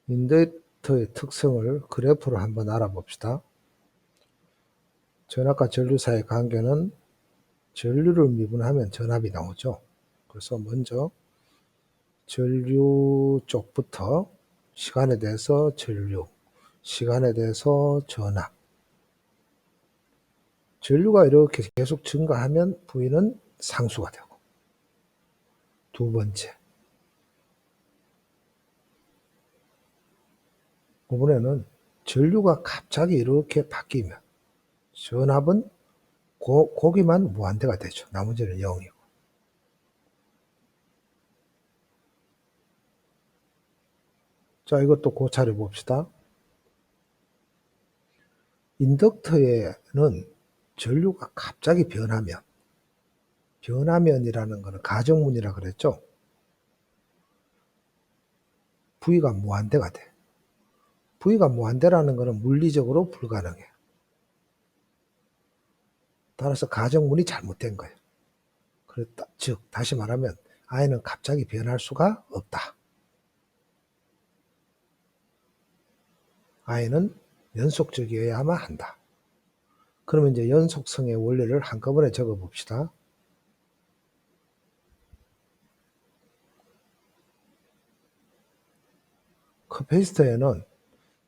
인덕터의 특성을 그래프로 한번 알아봅시다. 전압과 전류 사이의 관계는 전류를 미분하면 전압이 나오죠. 그래서 먼저 전류 쪽부터 시간에 대해서 전류, 시간에 대해서 전압. 전류가 이렇게 계속 증가하면 V는 상수가 되고, 두 번째, 이번에는 전류가 갑자기 이렇게 바뀌면 전압은 거기만 무한대가 되죠. 나머지는 0이고. 자, 이것도 고찰해 봅시다. 인덕터에는 전류가 갑자기 변하면이라는 것은 가정문이라 그랬죠. V가 무한대가 돼. V가 무한대라는 것은 물리적으로 불가능해. 따라서 가정문이 잘못된 거예요. 즉 다시 말하면 I는 갑자기 변할 수가 없다. I는 연속적이어야만 한다. 그러면 이제 연속성의 원리를 한꺼번에 적어 봅시다. 커패시터에는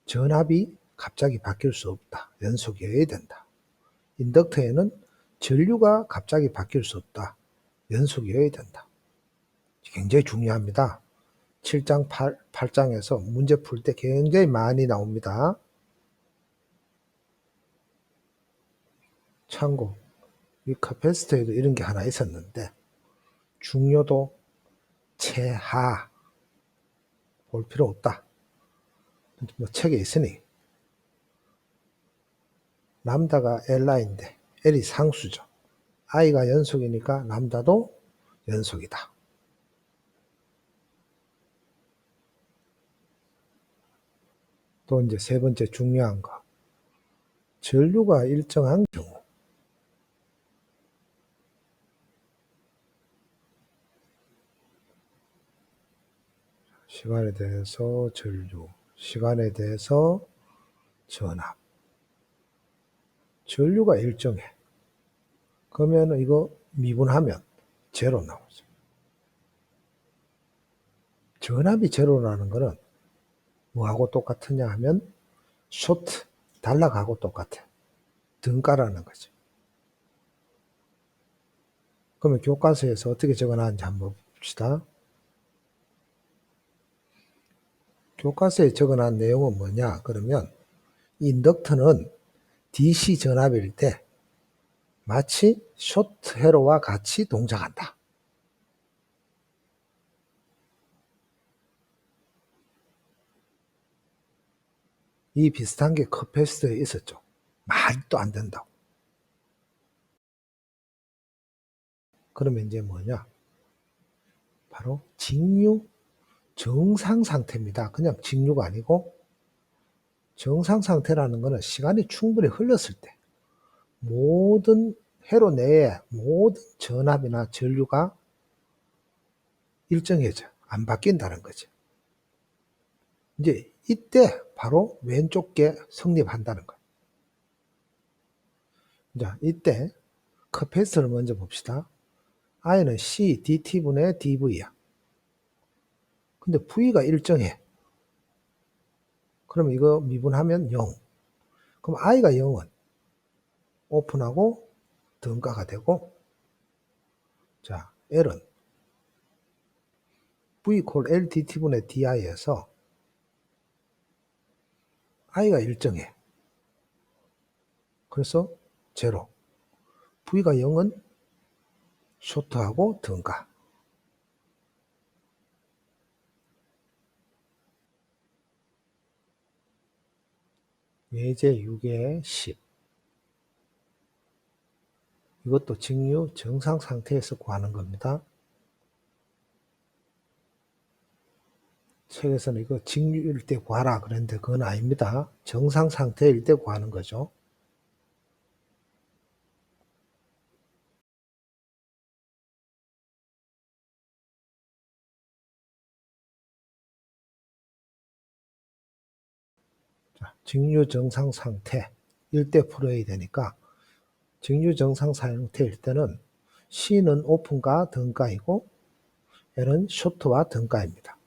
전압이 갑자기 바뀔 수 없다. 연속이어야 된다. 인덕터에는 전류가 갑자기 바뀔 수 없다. 연속이어야 된다. 굉장히 중요합니다. 7장, 8장에서 문제 풀 때 굉장히 많이 나옵니다. 참고, 이 커패시터에도 이런 게 하나 있었는데, 중요도 최하 볼 필요 없다. 뭐 책에 있으니 람다가 L인데 L이 상수죠. I가 연속이니까 람다도 연속이다. 또 이제 세 번째 중요한 거. 전류가 일정한 경우 시간에 대해서 전류, 시간에 대해서 전압. 전류가 일정해. 그러면 이거 미분하면 제로 나오죠. 전압이 제로라는 거는 뭐하고 똑같으냐 하면 쇼트, 단락하고 똑같아. 등가라는 거죠. 그러면 교과서에서 어떻게 적어놨는지 한번 봅시다. 교과서에 적어놓은 내용은 뭐냐? 그러면 인덕터는 DC 전압일 때 마치 쇼트 회로와 같이 동작한다. 이 비슷한 게 커패시터에 있었죠. 말도 안 된다고. 그러면 이제 뭐냐? 바로 직류 정상 상태입니다. 그냥 직류가 아니고 정상 상태라는 것은 시간이 충분히 흘렀을 때 모든 회로 내에 모든 전압이나 전류가 일정해져. 안 바뀐다는 거죠. 이제 이때 바로 왼쪽 게 성립한다는 거예요. 자, 이때 커패시터를 먼저 봅시다. I는 C dt분의 dv야. 근데 V가 일정해. 그럼 이거 미분하면 0. 그럼 I가 0은 오픈하고 등가가 되고, 자, L은 V 콜 L dt분의 di에서 I가 일정해. 그래서 제로. V가 0은 쇼트하고 등가. 예제 6의 10. 이것도 직류 정상 상태에서 구하는 겁니다. 책에서는 이거 직류일 때 구하라 그랬는데 그건 아닙니다. 정상 상태일 때 구하는 거죠. 직류 정상 상태 일대 풀어야 되니까 직류 정상 상태일 때는 C는 오픈과 등가이고 L은 쇼트와 등가입니다.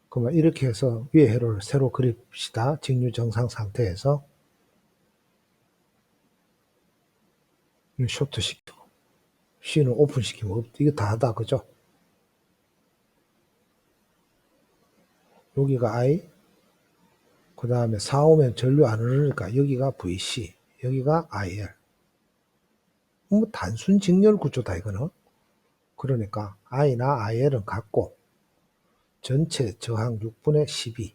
그러면 이렇게 해서 위에 회로를 새로 그립시다. 직류 정상 상태에서 쇼트 시키고 C는 오픈 시키고 이게 다하다 그죠? 여기가 I 그 다음에 4 오면 전류 안 흐르니까 여기가 VC 여기가 IL 뭐 단순 직렬 구조다 이거는. 그러니까 I나 IL은 같고 전체 저항 6분의 12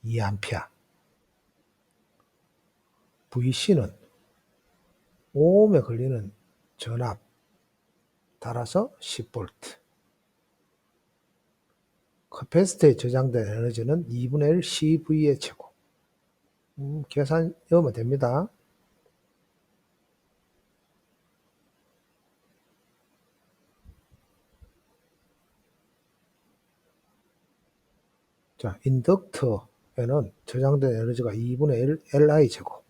2A VC는 5옴에 걸리는 전압 따라서 10V 커패시터에 저장된 에너지는 2분의 1 CV의 제곱 계산 넣으면 됩니다. 자, 인덕터에는 저장된 에너지가 2분의 1 LI 제곱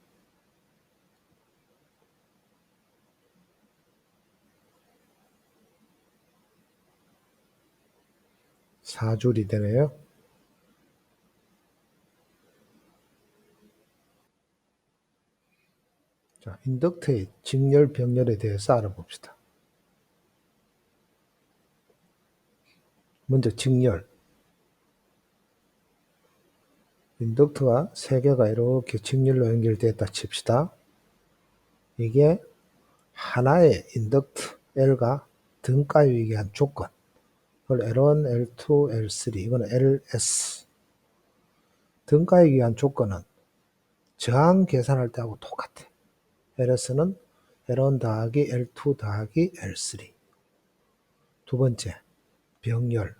4줄이 되네요. 자, 인덕터의 직렬 병렬에 대해서 알아봅시다. 먼저 직렬. 인덕터가 3개가 이렇게 직렬로 연결되었다 칩시다. 이게 하나의 인덕터 L과 등가에 의한 조건. 그걸 L1, L2, L3 이거는 LS. 등가에 의한 조건은 저항 계산할 때하고 똑같아. LS는 L1 더하기 L2 더하기 L3. 두 번째, 병렬.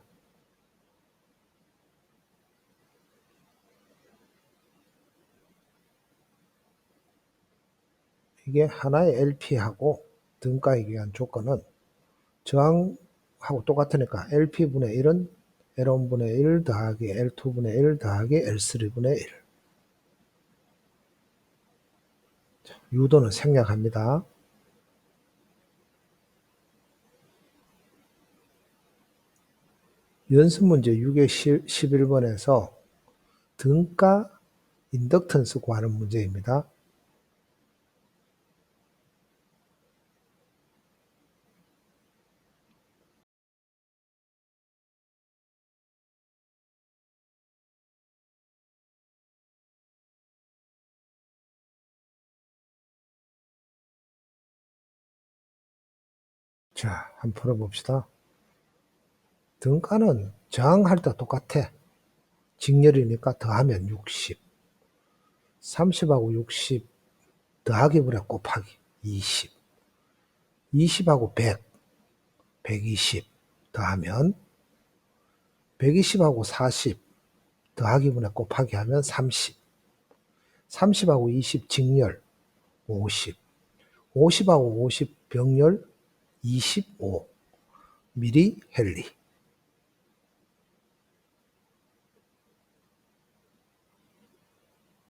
이게 하나의 LP하고 등가에 의한 조건은 저항하고 똑같으니까 LP분의 1은 L1분의 1 더하기 L2분의 1 더하기 L3분의 1. 유도는 생략합니다. 연습 문제 6의 11번에서 등가 인덕턴스 구하는 문제입니다. 자, 한번 풀어봅시다. 등가는 저항할 때 똑같아. 직렬이니까 더하면 60. 30하고 60 더하기 분의 곱하기 20. 20하고 100, 120 더하면 120하고 40 더하기 분의 곱하기 하면 30. 30하고 20 직렬 50. 50하고 50 병렬 25 미리 헨리.